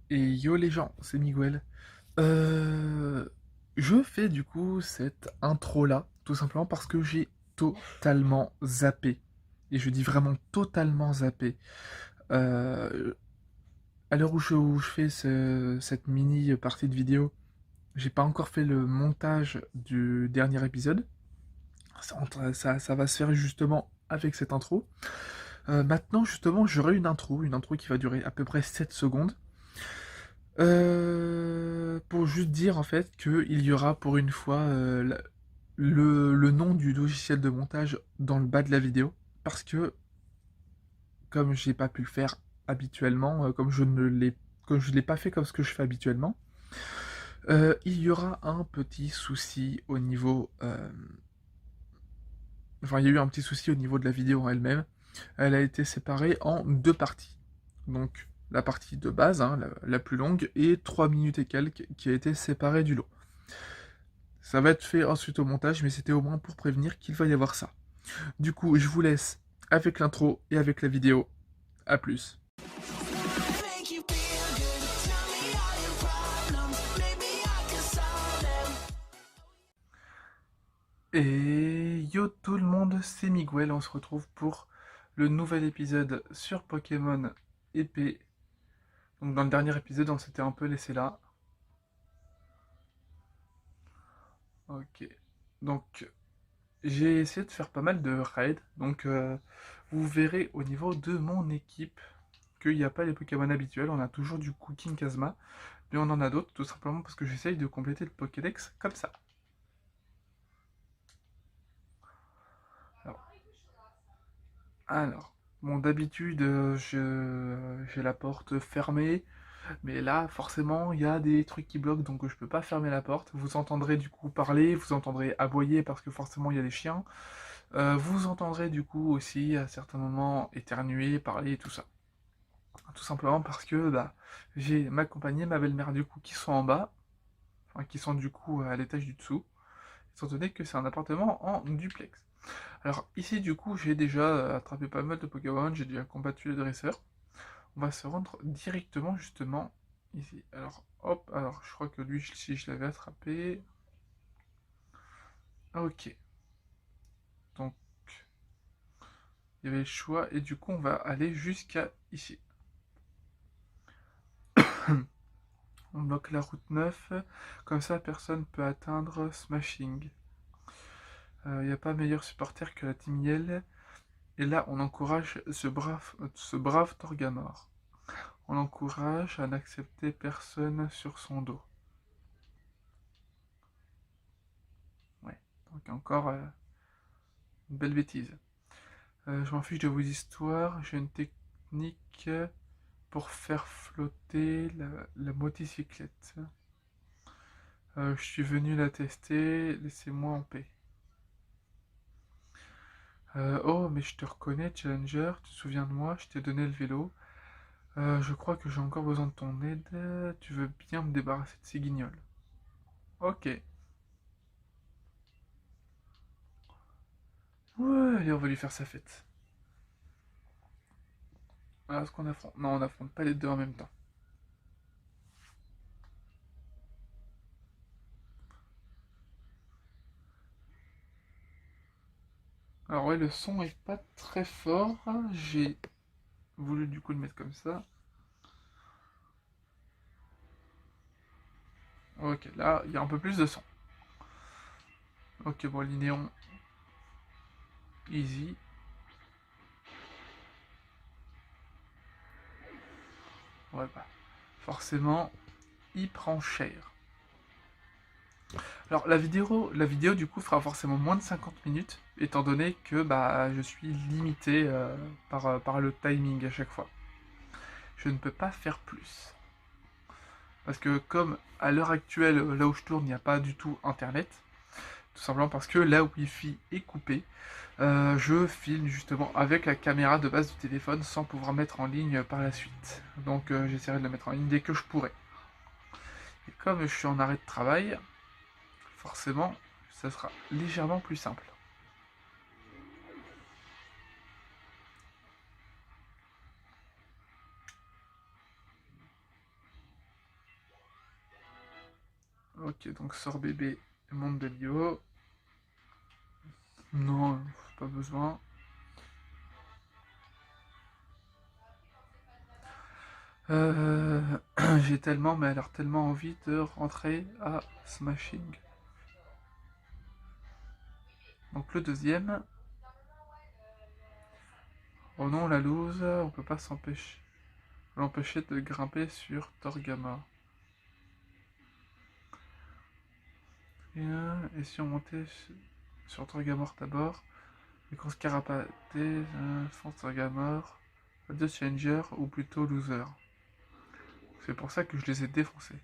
Et yo les gens, c'est Miguel. Euh, je fais du coup cette intro là, tout simplement parce que j'ai totalement zappé. Et je dis vraiment totalement zappé. Euh, à l'heure où je fais cette mini partie de vidéo, j'ai pas encore fait le montage du dernier épisode. Ça va se faire justement avec cette intro. Maintenant, justement, j'aurai une intro qui va durer à peu près 7 secondes. Pour juste dire en fait qu'il y aura pour une fois le nom du logiciel de montage dans le bas de la vidéo. Parce que comme j'ai pas pu le faire habituellement, comme je l'ai pas fait comme ce que je fais habituellement, il y aura un petit souci au niveau. Enfin, il y a eu un petit souci au niveau de la vidéo en elle-même. Elle a été séparée en deux parties. Donc la partie de base, hein, la plus longue, et 3 minutes et quelques qui a été séparée du lot. Ça va être fait ensuite au montage, mais c'était au moins pour prévenir qu'il va y avoir ça. Du coup, je vous laisse avec l'intro et avec la vidéo. A plus. Et yo tout le monde, c'est Miguel, on se retrouve pour le nouvel épisode sur Pokémon épée. Donc dans le dernier épisode, on s'était un peu laissé là. Ok. Donc j'ai essayé de faire pas mal de raids. Donc vous verrez au niveau de mon équipe qu'il n'y a pas les Pokémon habituels. On a toujours du Cooking Kazma. Mais on en a d'autres tout simplement parce que j'essaye de compléter le Pokédex comme ça. Alors, alors, bon d'habitude j'ai la porte fermée. Mais là, forcément, il y a des trucs qui bloquent, donc je peux pas fermer la porte. Vous entendrez du coup parler, vous entendrez aboyer parce que forcément il y a des chiens. Vous entendrez du coup aussi à certains moments éternuer, parler et tout ça. Tout simplement parce que bah, j'ai ma compagnie, ma belle-mère du coup qui sont en bas, enfin qui sont du coup à l'étage du dessous, étant donné que c'est un appartement en duplex. Alors ici du coup j'ai déjà attrapé pas mal de Pokémon, j'ai déjà combattu les dresseurs. On va se rendre directement justement ici. Alors hop, alors je crois que lui si je l'avais attrapé. Ah, ok. Donc il y avait le choix et du coup on va aller jusqu'à ici. On bloque la route 9, comme ça personne peut atteindre Smashing. Il n'y a pas meilleur supporter que la Team Yell. Et là on encourage ce brave Torgamor. On l'encourage à n'accepter personne sur son dos. Ouais, donc encore une belle bêtise. Je m'en fiche de vos histoires, j'ai une technique pour faire flotter la motocyclette. Je suis venu la tester, laissez-moi en paix. Oh, mais je te reconnais, Challenger, tu te souviens de moi, je t'ai donné le vélo. Je crois que j'ai encore besoin de ton aide, tu veux bien me débarrasser de ces guignols. Ok. Ouais, allez, on va lui faire sa fête. Alors, est-ce qu'on affronte? Non, on n'affronte pas les deux en même temps. Alors ouais, le son est pas très fort. J'ai voulu du coup le mettre comme ça. Ok, là, il y a un peu plus de son. Ok, bon, Linéon, easy. Ouais, bah, forcément, il prend cher. Alors, la vidéo, du coup, fera forcément moins de 50 minutes, étant donné que bah, je suis limité par le timing à chaque fois. Je ne peux pas faire plus. Parce que comme à l'heure actuelle, là où je tourne, il n'y a pas du tout Internet, tout simplement parce que la Wi-Fi est coupée, je filme justement avec la caméra de base du téléphone sans pouvoir mettre en ligne par la suite. Donc j'essaierai de la mettre en ligne dès que je pourrai. Et comme je suis en arrêt de travail, forcément, ça sera légèrement plus simple. Ok, donc sort bébé, monte de Lio. Non, pas besoin. Euh, j'ai tellement, mais alors tellement envie de rentrer à Smashing. Donc le deuxième. Oh non, la loose, on peut pas l'empêcher de grimper sur Torgama. Et si on montait sur Torgamor d'abord, les courses carapatées, sans Torgamor, deux Changer ou plutôt Loser. C'est pour ça que je les ai défoncés.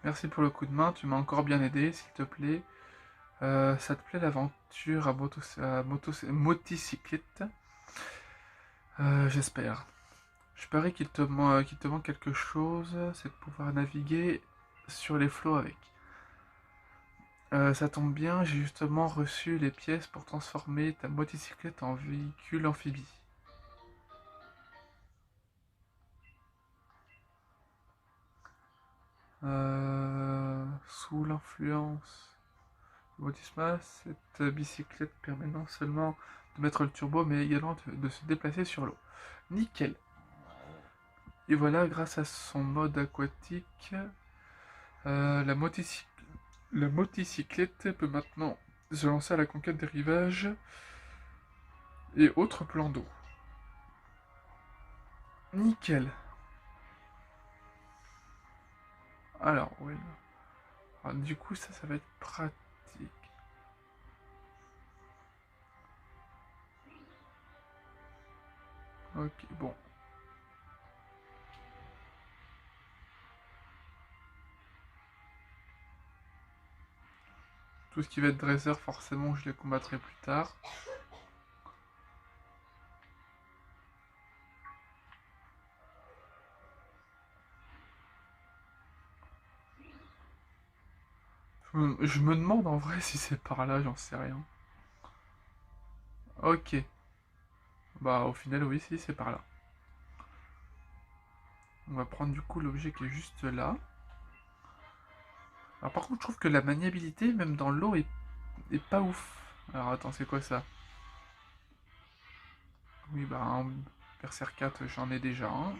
Merci pour le coup de main, tu m'as encore bien aidé, s'il te plaît. Ça te plaît l'aventure motocyclette? J'espère. Je parie qu'il te manque quelque chose, c'est de pouvoir naviguer sur les flots avec. Ça tombe bien, j'ai justement reçu les pièces pour transformer ta motocyclette en véhicule amphibie. Sous l'influence du Motisma, cette bicyclette permet non seulement de mettre le turbo, mais également de se déplacer sur l'eau. Nickel. Et voilà, grâce à son mode aquatique, la motocyclette peut maintenant se lancer à la conquête des rivages et autres plans d'eau. Nickel. Alors, oui. Alors, du coup, ça va être pratique. Ok, bon. Tout ce qui va être dresseur, forcément, je les combattrai plus tard. Je me demande en vrai si c'est par là, j'en sais rien. Ok. Bah, au final, oui, si, c'est par là. On va prendre du coup l'objet qui est juste là. Alors, par contre, je trouve que la maniabilité, même dans l'eau, est pas ouf. Alors, attends, c'est quoi ça? Oui, bah, un Berserk 4, j'en ai déjà un.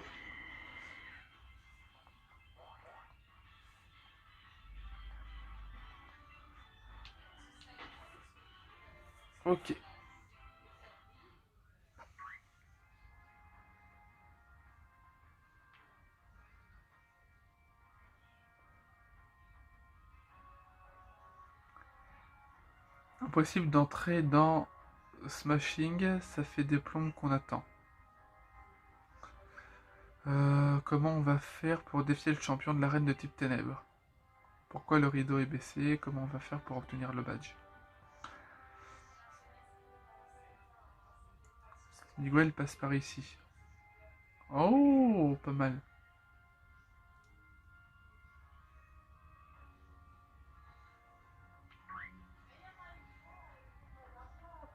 Ok. Impossible d'entrer dans Smashing, ça fait des plombs qu'on attend. Comment on va faire pour défier le champion de l'arène de type ténèbres? Pourquoi le rideau est baissé? Comment on va faire pour obtenir le badge? Miguel passe par ici. Oh, pas mal.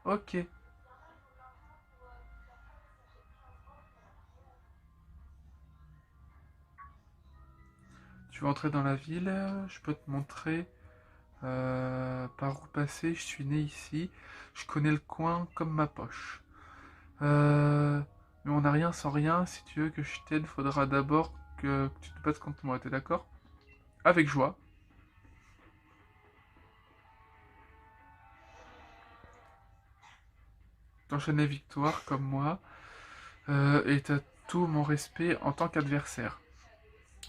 Ok. Tu veux entrer dans la ville? Je peux te montrer par où passer. Je suis né ici. Je connais le coin comme ma poche. Mais on n'a rien sans rien. Si tu veux que je t'aide, faudra d'abord que tu te battes contre moi. T'es d'accord? Avec joie. T'enchaînes les victoires comme moi. Et t'as tout mon respect en tant qu'adversaire.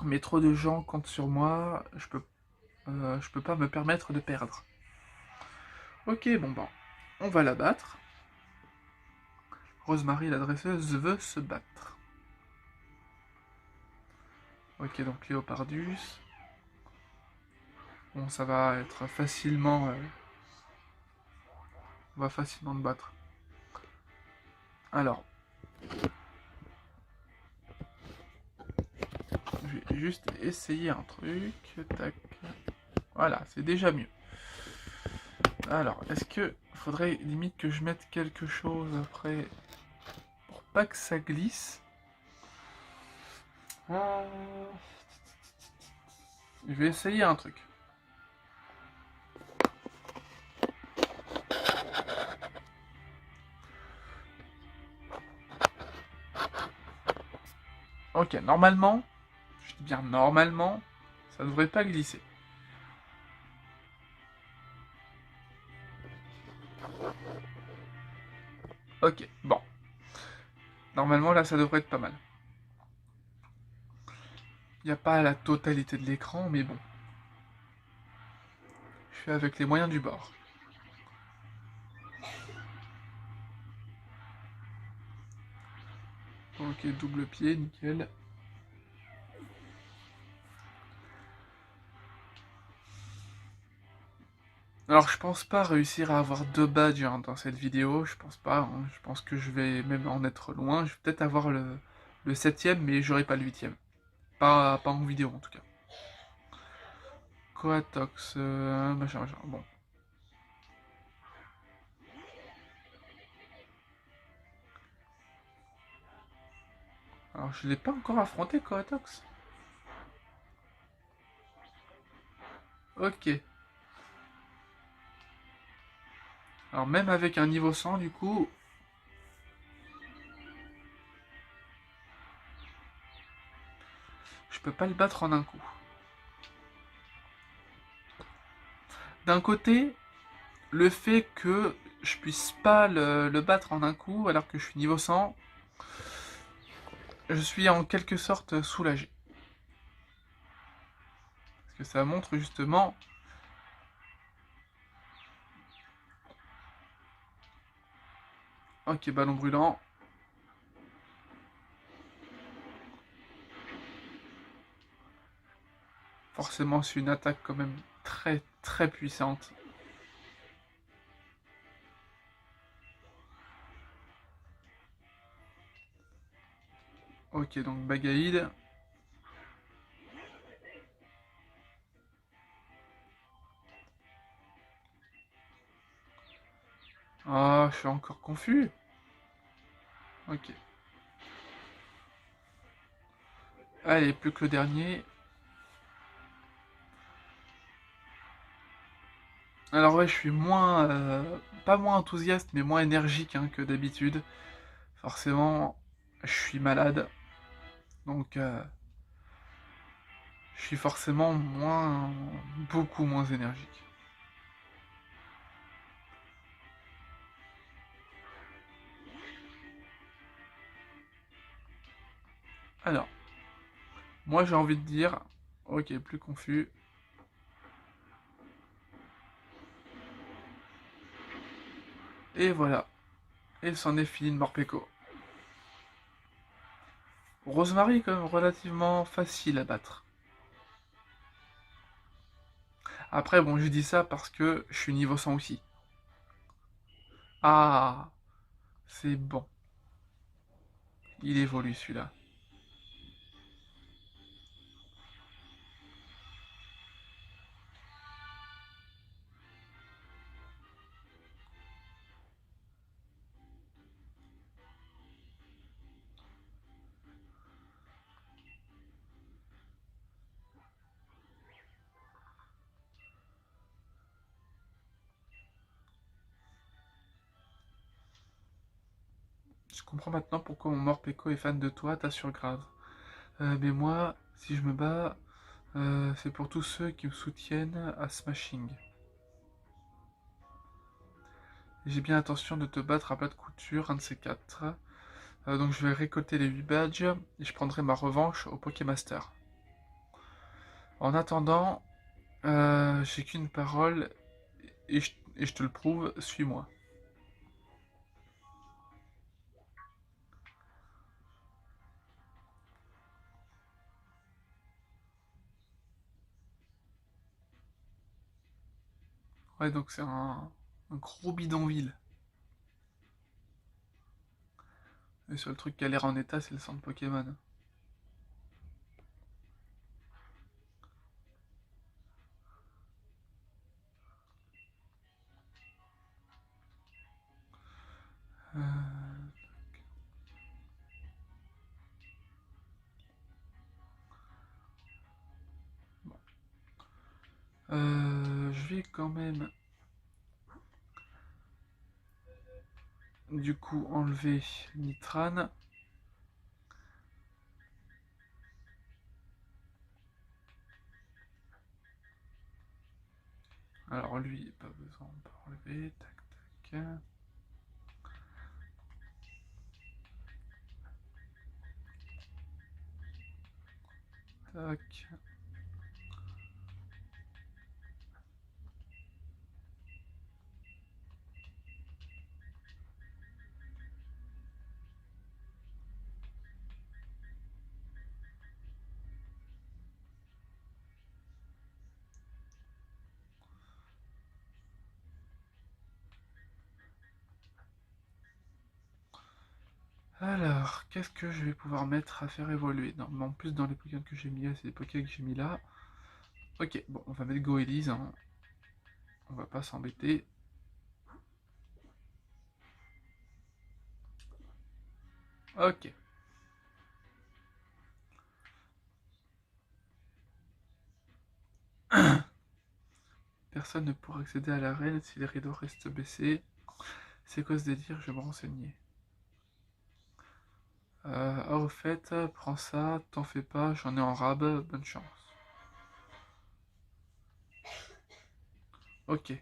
Mais trop de gens comptent sur moi. Je peux pas me permettre de perdre. Ok, bon bah, on va la battre. Rosemary, la dresseuse, veut se battre. Ok, donc Léopardus. Bon, ça va être facilement... on va facilement te battre. Alors, je vais juste essayer un truc. Tac. Voilà, c'est déjà mieux. Alors, est-ce que faudrait limite que je mette quelque chose après pas que ça glisse. Ah. Je vais essayer un truc. Ok, normalement, je dis bien normalement, ça devrait pas glisser. Ok, bon. Normalement, là, ça devrait être pas mal. Il n'y a pas la totalité de l'écran, mais bon. Je fais avec les moyens du bord. Ok, double pied, nickel. Alors, je pense pas réussir à avoir 2 badges hein, dans cette vidéo. Je pense pas. Hein. Je pense que je vais même en être loin. Je vais peut-être avoir le 7ème, mais j'aurai pas le 8ème. Pas en vidéo, en tout cas. Coatox, machin, machin. Bon. Alors, je l'ai pas encore affronté, Coatox. Ok. Alors, même avec un niveau 100, du coup... Je peux pas le battre en un coup. D'un côté, le fait que je puisse pas le battre en un coup alors que je suis niveau 100, je suis en quelque sorte soulagé. Parce que ça montre justement... Ok, ballon brûlant. Forcément, c'est une attaque quand même très très puissante. Ok, donc Bagaïd. Ah, je suis encore confus. Ok. Allez, plus que le dernier. Alors ouais, je suis moins... pas moins enthousiaste, mais moins énergique hein, que d'habitude. Forcément, je suis malade. Donc, je suis forcément moins... beaucoup moins énergique. Alors, moi j'ai envie de dire... Ok, plus confus. Et voilà. Et c'en est fini de Morpeko. Rosemary est quand même relativement facile à battre. Après, bon, je dis ça parce que je suis niveau 100 aussi. Ah, c'est bon. Il évolue celui-là. Je comprends maintenant pourquoi mon Morpeko est fan de toi, t'assure grave. Mais moi, si je me bats, c'est pour tous ceux qui me soutiennent à Smashing. J'ai bien l'intention de te battre à plat de couture, un de ces quatre. Donc je vais récolter les 8 badges et je prendrai ma revanche au Pokémaster. En attendant, j'ai qu'une parole et je te le prouve, suis-moi. Ouais, donc c'est un gros bidonville. Le seul truc qui a l'air en état, c'est le centre Pokémon. Euh, quand même du coup enlever Nitrane. Alors lui, pas besoin, on peut enlever. Tac tac. Tac. Alors, qu'est-ce que je vais pouvoir mettre à faire évoluer? Non, mais en plus dans les Pokémon que j'ai mis là, c'est les Pokémon que j'ai mis là. Ok, bon, on va mettre Goélise, hein. On va pas s'embêter. Ok. Personne ne pourra accéder à l'arène si les rideaux restent baissés. C'est quoi ce délire? Je vais me renseigner. Au fait, prends ça, t'en fais pas, j'en ai en rab, bonne chance. Ok.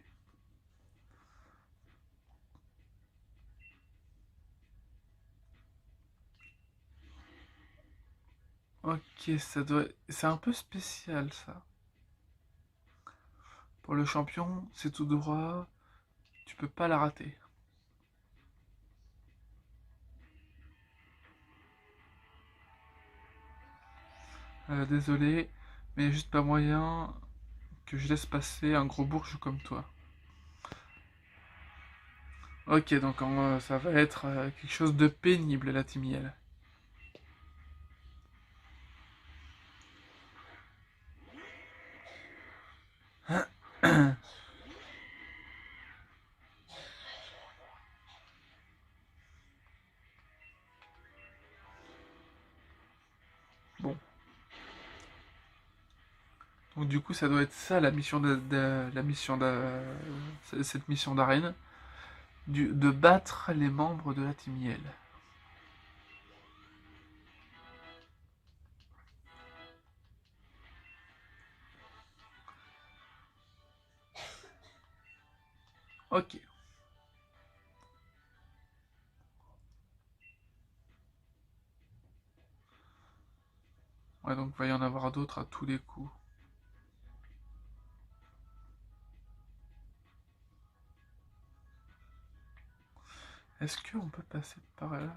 Ok, ça doit... C'est un peu spécial ça. Pour le champion, c'est tout droit, tu peux pas la rater. Désolé, mais juste pas moyen que je laisse passer un gros bourge comme toi. Ok, donc ça va être quelque chose de pénible la Timiel. Bon, donc du coup ça doit être ça la mission la mission cette mission d'arène, de battre les membres de la Timiel. Ok. Ouais, donc il va y en avoir d'autres à tous les coups. Est-ce qu'on peut passer par là?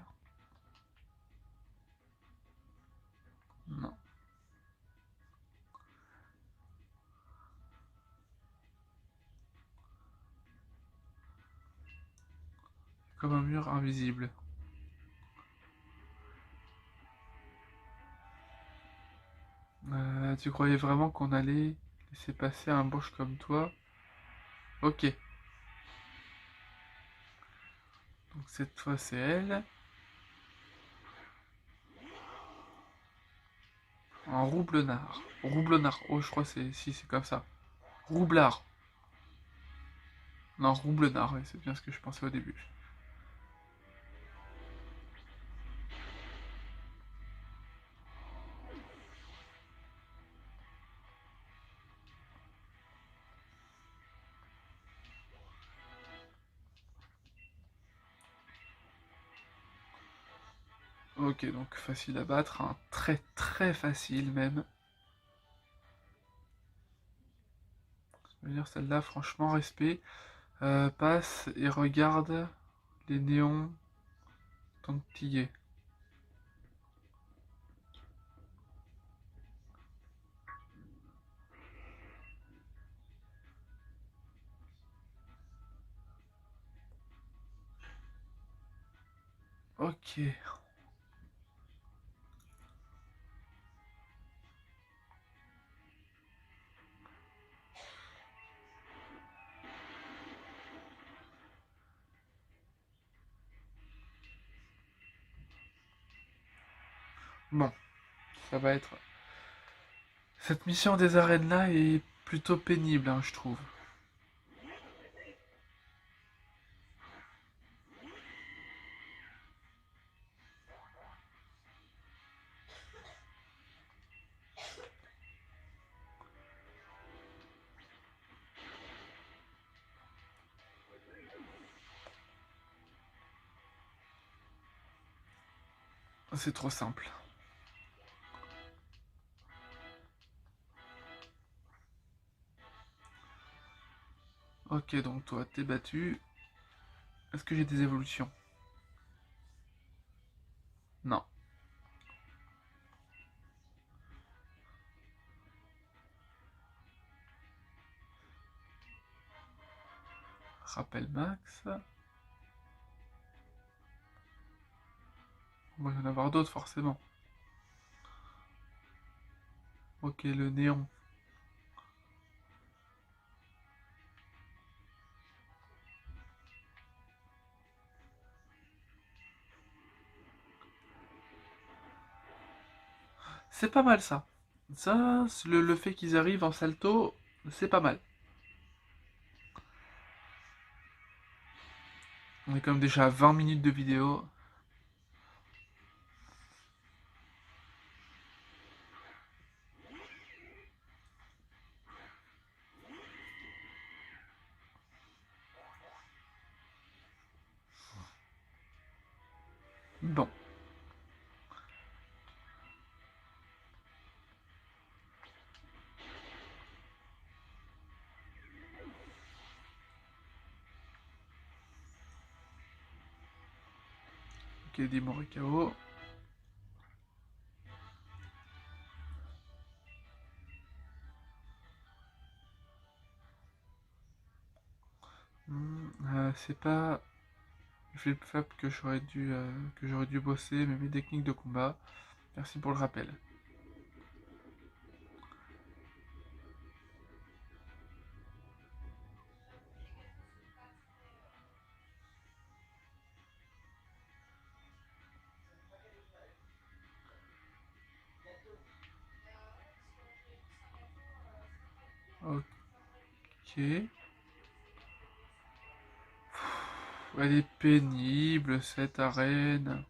Non. Comme un mur invisible. Tu croyais vraiment qu'on allait laisser passer un bourge comme toi? Ok. Donc cette fois c'est elle. En roublenard. Roublenard. Oh, je crois que c'est... Si, c'est comme ça. Roublard. Non, roublenard, ouais, c'est bien ce que je pensais au début. Ok, donc facile à battre, hein. Très très facile même. Je veux dire, celle-là, franchement, respect. Passe et regarde les néons tant que t'y es. Ok. Bon, ça va être... Cette mission des arènes-là est plutôt pénible, hein, je trouve. C'est trop simple. Ok, donc toi, t'es battu. Est-ce que j'ai des évolutions? Non. Rappel max. On va y en avoir d'autres forcément. Ok, le néon. C'est pas mal ça. Ça, le fait qu'ils arrivent en salto, c'est pas mal. On est comme déjà à 20 minutes de vidéo. Bon. Ok, des Morikawa. C'est pas le flip-flop que j'aurais dû bosser, mais mes techniques de combat. Merci pour le rappel. Ok. Elle est pénible cette arène.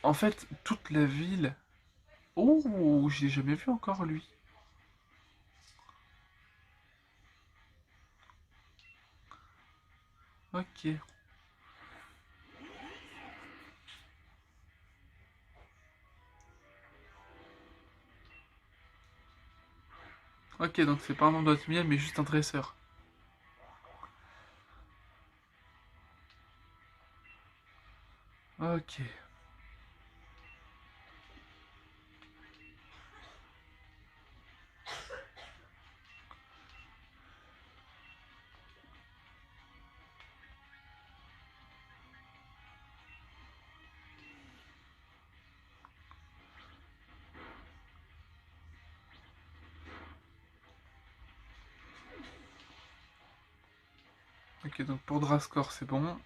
En fait, toute la ville. Oh, j'ai jamais vu encore lui. Ok. Ok, donc c'est pas un endroit de miel, mais juste un dresseur. Ok. Ok, donc pour Drascore, c'est bon.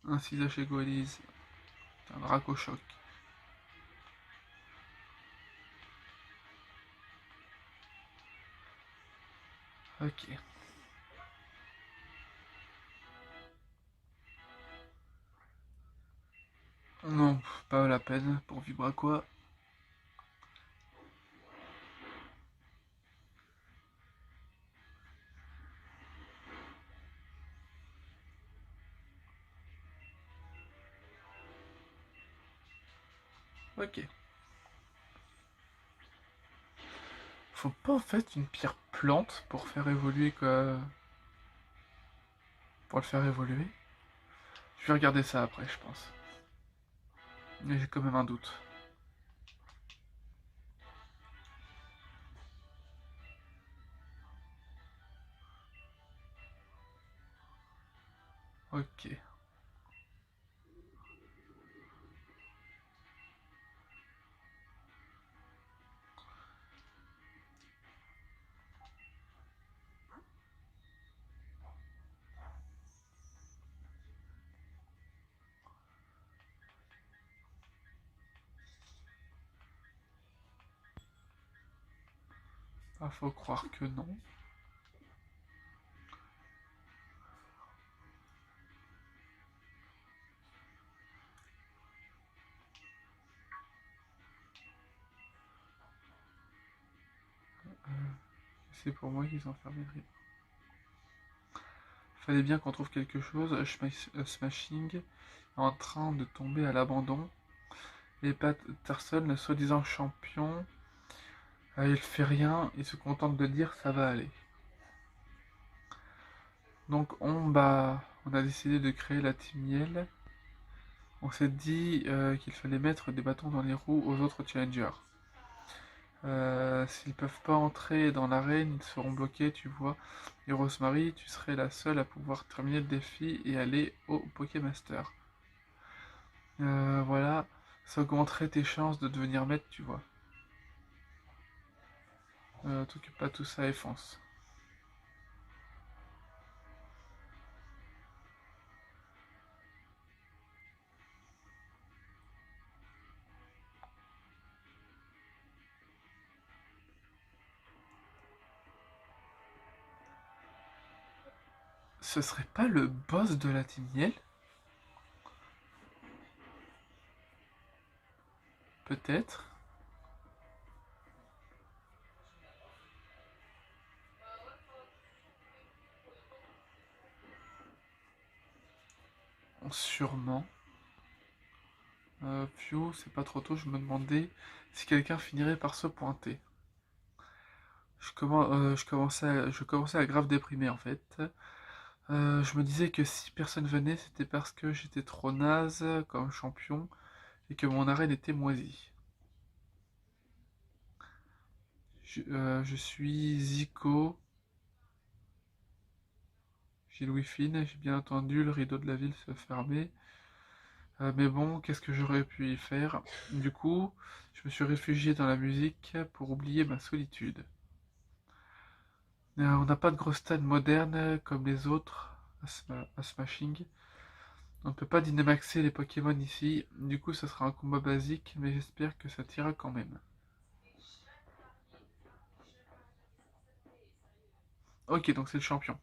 Un ciseau chez Goalies. Un Dracochoc. Ok. Non, pas la peine pour vibra quoi. Ok. Faut pas en fait une pierre plante pour faire évoluer quoi. Pour le faire évoluer. Je vais regarder ça après, je pense. Mais j'ai quand même un doute. Ok. Ah, faut croire que non. C'est pour moi qu'ils ont fermé le rideau. Fallait bien qu'on trouve quelque chose. Smashing est en train de tomber à l'abandon. Et Patterson, le soi-disant champion, il fait rien, il se contente de dire ça va aller. Donc on a décidé de créer la Team Yell. On s'est dit qu'il fallait mettre des bâtons dans les roues aux autres challengers. S'ils peuvent pas entrer dans l'arène, ils seront bloqués, tu vois. Et Rosemary, tu serais la seule à pouvoir terminer le défi et aller au Pokémaster. Voilà, ça augmenterait tes chances de devenir maître, tu vois. T'occupe pas tout ça et fonce. Ce serait pas le boss de la Team Yell? Peut-être. Sûrement. Pio, c'est pas trop tôt, je me demandais si quelqu'un finirait par se pointer. Je commençais à grave déprimer en fait. Je me disais que si personne venait, c'était parce que j'étais trop naze comme champion et que mon arène était moisie. Je suis Zico, j'ai Louis Fine, j'ai bien entendu le rideau de la ville se fermer. Mais bon, qu'est-ce que j'aurais pu y faire? Du coup, je me suis réfugié dans la musique pour oublier ma solitude. On n'a pas de gros stade moderne comme les autres à Smashing. On ne peut pas dynamaxer les Pokémon ici, du coup ça sera un combat basique, mais j'espère que ça tira quand même. Ok, donc c'est le champion.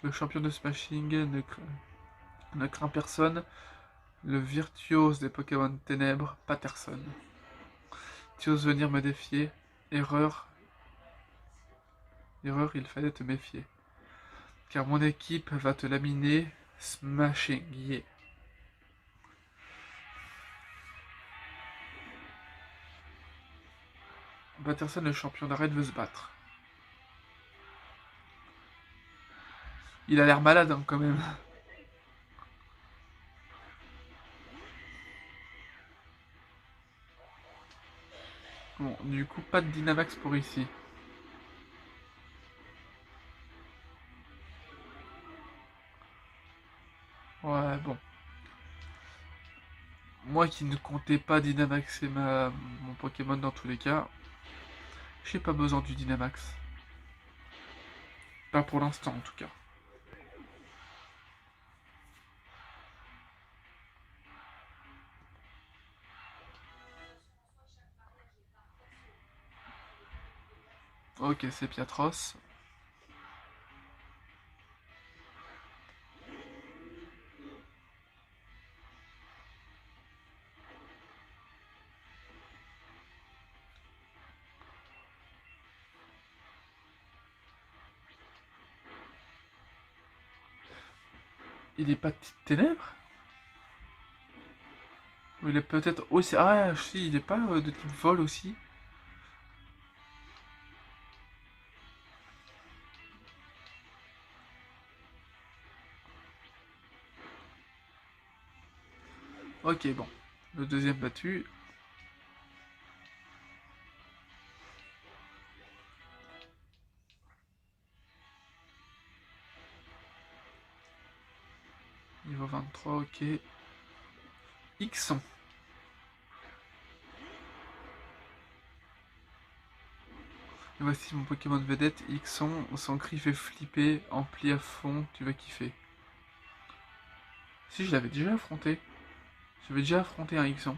Le champion de Smashing ne craint personne. Le virtuose des Pokémon ténèbres, Patterson. Tu oses venir me défier? Erreur, erreur, il fallait te méfier. Car mon équipe va te laminer, Smashing, yeah. Patterson, le champion d'arène, veut se battre. Il a l'air malade hein, quand même. Bon, du coup, pas de Dynamax pour ici. Ouais, bon. Moi qui ne comptais pas Dynamaxer mon Pokémon dans tous les cas, j'ai pas besoin du Dynamax. Pas pour l'instant en tout cas. Ok, c'est Piatros. Il est pas de ténèbres? Ou il est peut-être aussi... Ah si, il est pas de type vol aussi. Ok, bon. Le deuxième battu. Niveau 23, ok. Ixon. Et voici mon Pokémon vedette, Ixon. Son cri fait flipper, ampli à fond, tu vas kiffer. Si, je l'avais déjà affronté. J'avais déjà affronté un Ixon.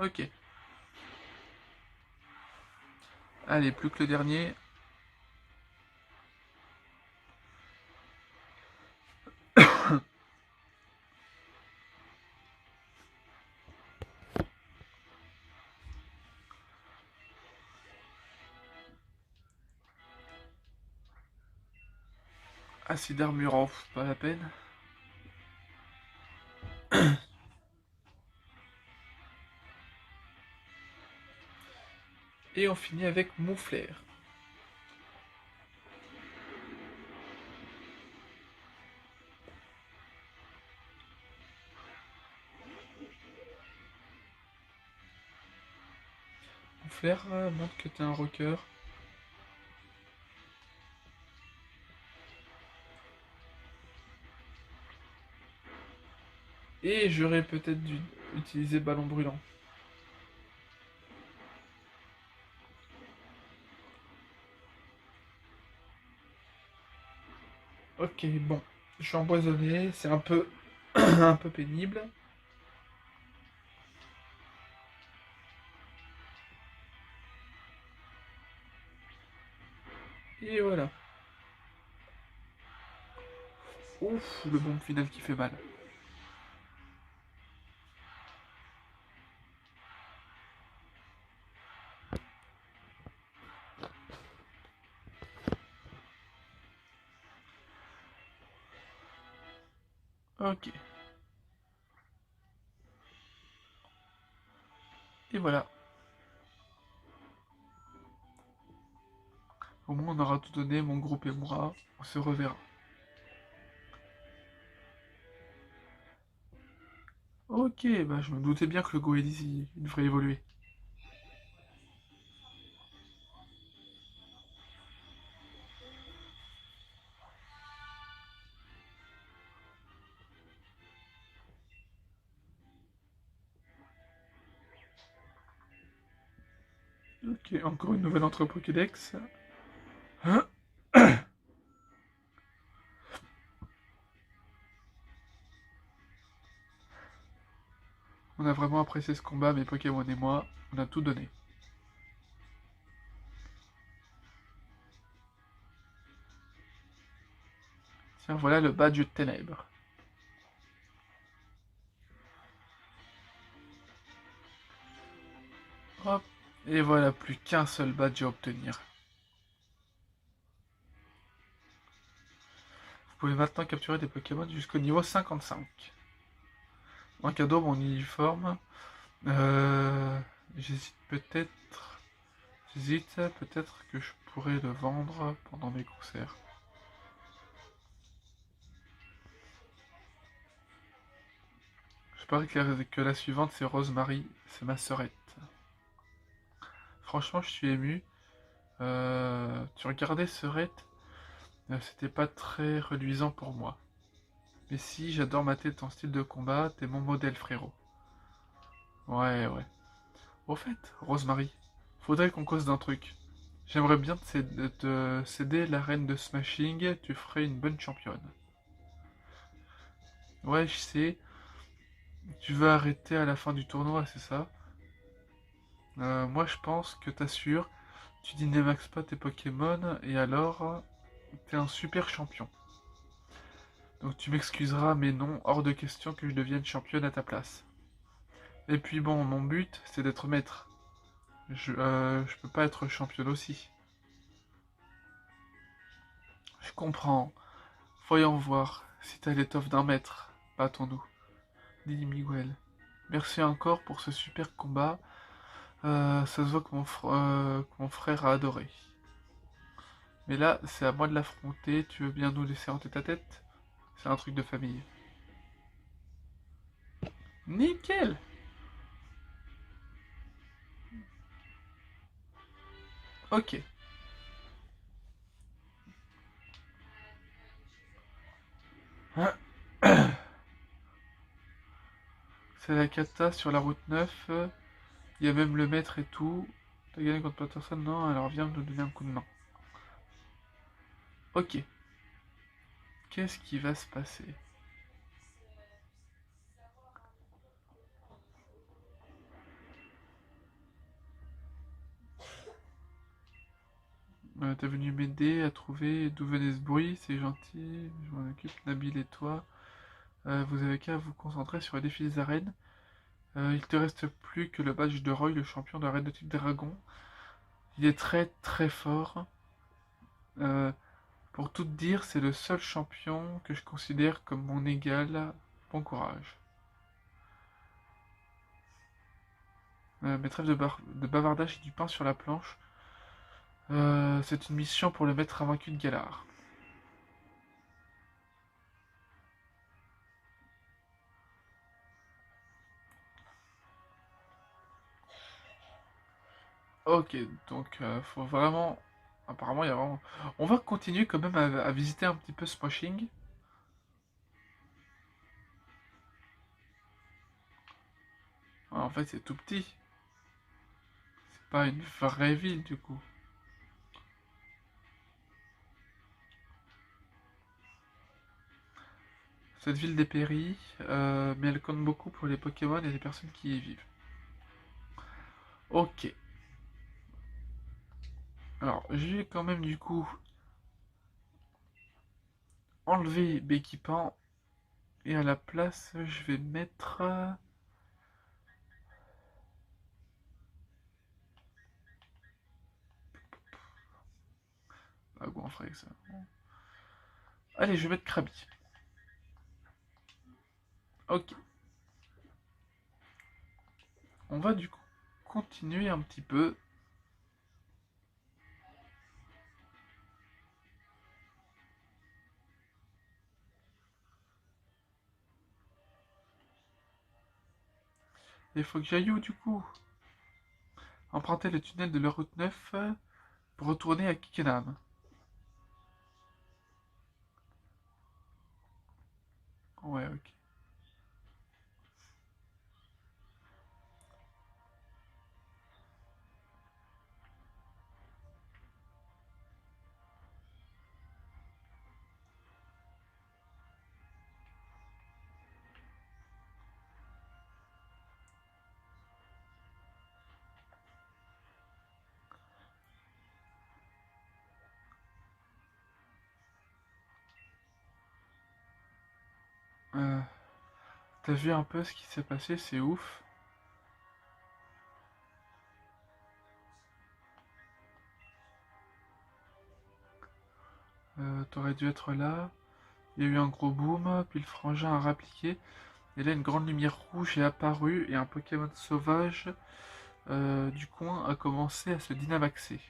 Ok. Allez, plus que le dernier. Acide armurant, pas la peine. Et on finit avec Mouflair. Mouflair montre que t'es un rocker. Et j'aurais peut-être dû utiliser ballon brûlant. Ok, bon. Je suis empoisonné, c'est un peu... un peu pénible. Et voilà. Ouf, le bombe final qui fait mal. Ok. Et voilà. Au moins on aura tout donné, mon groupe et moi. On se reverra. Ok, bah je me doutais bien que le Goélis il devrait évoluer. Ok, encore une nouvelle entre Pokédex. Hein. On a vraiment apprécié ce combat, mes Pokémon et moi. On a tout donné. Tiens, voilà le badge de ténèbres. Hop. Et voilà, plus qu'un seul badge à obtenir. Vous pouvez maintenant capturer des Pokémon jusqu'au niveau 55. En cadeau, mon uniforme. Euh, J'hésite peut-être. J'hésite peut-être que je pourrais le vendre pendant mes concerts. Je parie que la suivante c'est Rosemary, c'est ma sœurette. Franchement, je suis ému. Tu regardais sœurette, c'était pas très reluisant pour moi. Mais si, j'adore mater ton style de combat, t'es mon modèle frérot. Ouais, ouais. Au fait, Rosemary, faudrait qu'on cause d'un truc. J'aimerais bien te céder l'arène de Smashing, tu ferais une bonne championne. Ouais, je sais, tu veux arrêter à la fin du tournoi, c'est ça? Moi je pense que t'assures, tu dynamaxes pas tes Pokémon et alors t'es un super champion. Donc tu m'excuseras, mais non, hors de question que je devienne championne à ta place. Et puis bon, mon but c'est d'être maître. Je peux pas être championne aussi. Je comprends. Voyons voir si t'as l'étoffe d'un maître. Battons-nous. Dit Miguel. Merci encore pour ce super combat. Ça se voit que que mon frère a adoré. Mais là, c'est à moi de l'affronter. Tu veux bien nous laisser en tête à tête? C'est un truc de famille. Nickel! Ok. C'est la cata sur la route 9. Il y a même le maître et tout. T'as gagné contre Patterson? Non, alors viens nous donner un coup de main. Ok. Qu'est-ce qui va se passer? T'es venu m'aider à trouver d'où venait ce bruit, c'est gentil, je m'en occupe, Nabil et toi. Vous avez qu'à vous concentrer sur le défi des arènes. Il te reste plus que le badge de Roy, le champion de l'arène de type dragon. Il est très très fort. Euh, pour tout te dire, c'est le seul champion que je considère comme mon égal. Bon courage. Mes trêves de bavardage et du pain sur la planche. C'est une mission pour le maître invaincu de Galar. Ok, donc faut vraiment... Apparemment, il y a vraiment... On va continuer quand même à visiter un petit peu Smoshing. Ah, en fait, c'est tout petit. C'est pas une vraie ville, du coup. Cette ville dépérit, mais elle compte beaucoup pour les Pokémon et les personnes qui y vivent. Ok. Alors, je vais quand même, du coup, enlever Béquipan. Et à la place, je vais mettre... Ah, Goinfray, avec ça. Allez, je vais mettre Krabi. Ok. On va du coup continuer un petit peu. Il faut que j'aille où du coup? Emprunter le tunnel de la route 9 pour retourner à Kikenam. Ouais, ok. Euh, T'as vu un peu ce qui s'est passé, c'est ouf. T'aurais dû être là. Il y a eu un gros boom, puis le frangin a rappliqué. Et là, une grande lumière rouge est apparue et un Pokémon sauvage du coin a commencé à se dynamaxer.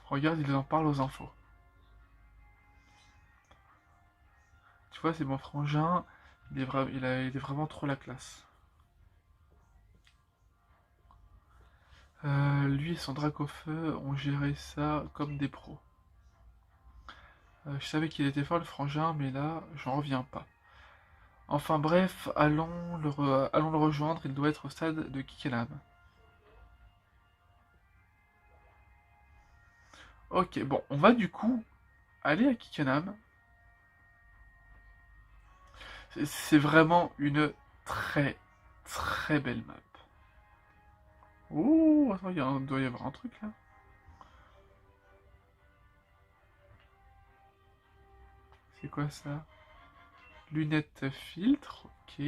Regarde, ils en parlent aux infos. Tu vois, c'est mon frangin. Il est vraiment trop la classe. Lui et son Dracofeu ont géré ça comme des pros. Je savais qu'il était fort le frangin, mais là, j'en reviens pas. Enfin bref, allons le rejoindre, il doit être au stade de Kikelam. Ok, bon, on va du coup aller à Kikelam. C'est vraiment une très très belle map. Oh, attends, doit y avoir un truc là. C'est quoi ça? Lunettes filtre, ok.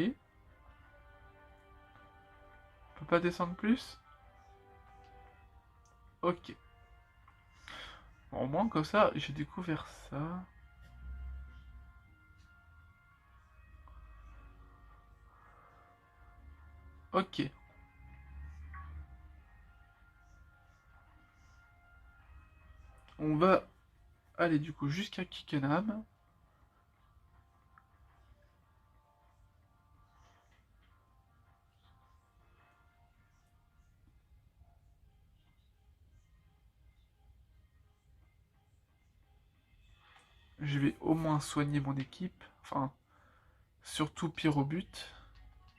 On peut pas descendre plus? Ok. Bon, au moins comme ça, j'ai découvert ça. Ok. On va aller du coup jusqu'à Kickenham. Je vais au moins soigner mon équipe. Enfin, surtout Pyrobut.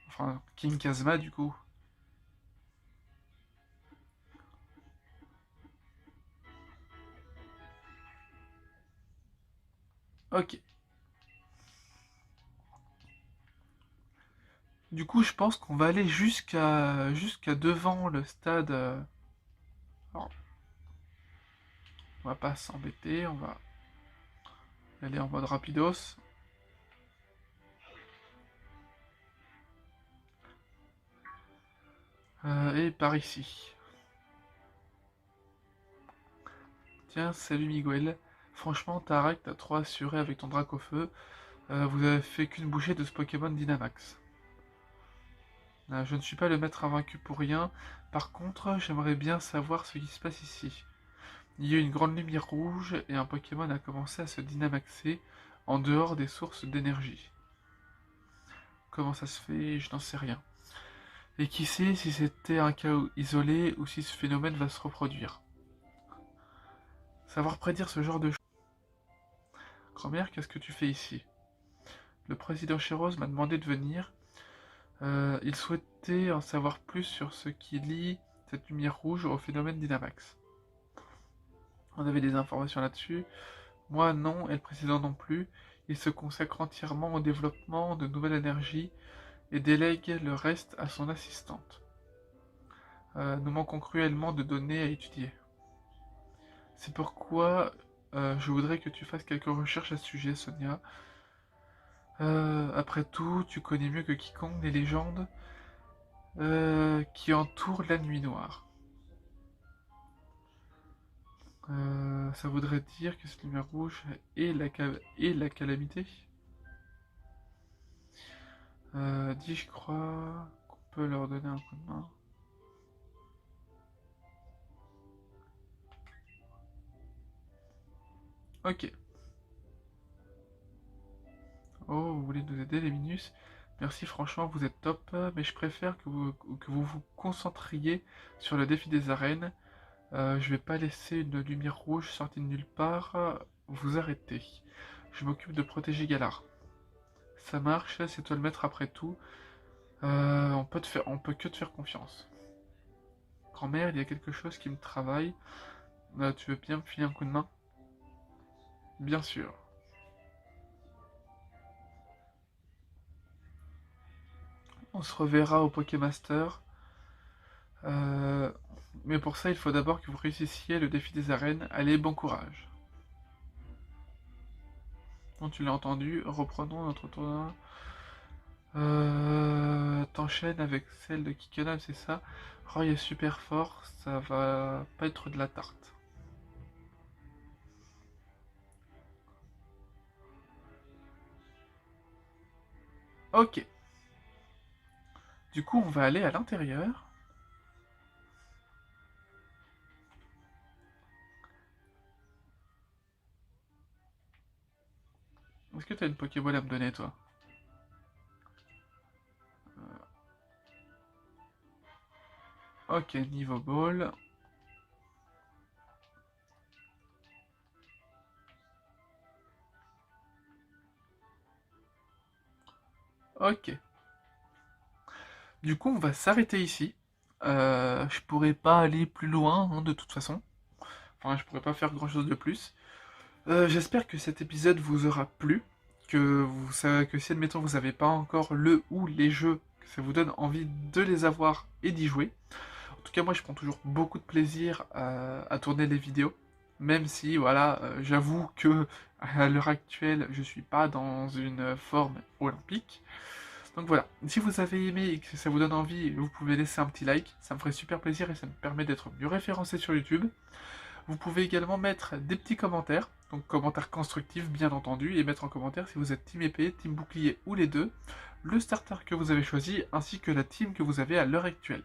Enfin, King Kazma du coup. Ok. Du coup, je pense qu'on va aller jusqu'à devant le stade. Alors, on va pas s'embêter, on va aller en mode rapidos. Et par ici. Tiens, salut Miguel. Franchement, Tarak, t'as trop assuré avec ton drac au feu. Vous avez fait qu'une bouchée de ce Pokémon Dynamax. Je ne suis pas le maître invaincu pour rien. Par contre, j'aimerais bien savoir ce qui se passe ici. Il y a une grande lumière rouge et un Pokémon a commencé à se dynamaxer en dehors des sources d'énergie. Comment ça se fait? Je n'en sais rien. Et qui sait si c'était un cas isolé ou si ce phénomène va se reproduire. Savoir prédire ce genre de choses. Grand-mère, qu'est-ce que tu fais ici? Le président Chéros m'a demandé de venir. Il souhaitait en savoir plus sur ce qui lie cette lumière rouge au phénomène Dynamax. On avait des informations là-dessus. Moi non, et le président non plus. Il se consacre entièrement au développement de nouvelles énergies et délègue le reste à son assistante. Nous manquons cruellement de données à étudier. C'est pourquoi je voudrais que tu fasses quelques recherches à ce sujet, Sonia. Après tout, tu connais mieux que quiconque les légendes qui entourent la nuit noire. Ça voudrait dire que cette lumière rouge est la calamité. Dis, je crois qu'on peut leur donner un coup de main. Ok. Oh, vous voulez nous aider, les Minus? Merci, franchement, vous êtes top, mais je préfère que vous concentriez sur le défi des arènes. Je vais pas laisser une lumière rouge sortie de nulle part vous arrêter. Je m'occupe de protéger Galar. Ça marche, c'est toi le maître après tout. On peut que te faire confiance. Grand-mère, il y a quelque chose qui me travaille. Tu veux bien me filer un coup de main? Bien sûr. On se reverra au Pokémaster. Euh, mais pour ça, il faut d'abord que vous réussissiez le défi des arènes. Allez, bon courage. Donc tu l'as entendu, reprenons notre tournoi. T'enchaînes avec celle de Kikenam, c'est ça? Roy est super fort, ça va pas être de la tarte. Ok. Du coup, on va aller à l'intérieur. Est-ce que t'as une Pokéball à me donner, toi? Ok, niveau ball. Ok. Du coup, on va s'arrêter ici. Je pourrais pas aller plus loin, hein, de toute façon. Enfin, je pourrais pas faire grand-chose de plus. J'espère que cet épisode vous aura plu. Que si, admettons, vous n'avez pas encore le ou les jeux, que ça vous donne envie de les avoir et d'y jouer. En tout cas, moi, je prends toujours beaucoup de plaisir à tourner les vidéos. Même si, voilà, j'avoue que à l'heure actuelle, je suis pas dans une forme olympique. Donc voilà, si vous avez aimé et que ça vous donne envie, vous pouvez laisser un petit like, ça me ferait super plaisir et ça me permet d'être mieux référencé sur YouTube. Vous pouvez également mettre des petits commentaires, donc commentaires constructifs bien entendu, et mettre en commentaire si vous êtes team épée, team bouclier ou les deux, le starter que vous avez choisi, ainsi que la team que vous avez à l'heure actuelle.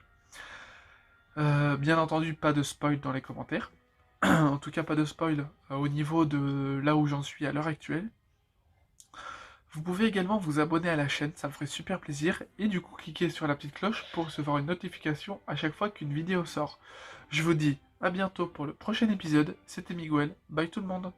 Bien entendu, pas de spoil dans les commentaires. En tout cas, pas de spoil au niveau de là où j'en suis à l'heure actuelle. Vous pouvez également vous abonner à la chaîne, ça me ferait super plaisir, et du coup cliquer sur la petite cloche pour recevoir une notification à chaque fois qu'une vidéo sort. Je vous dis à bientôt pour le prochain épisode, c'était Miguel, bye tout le monde.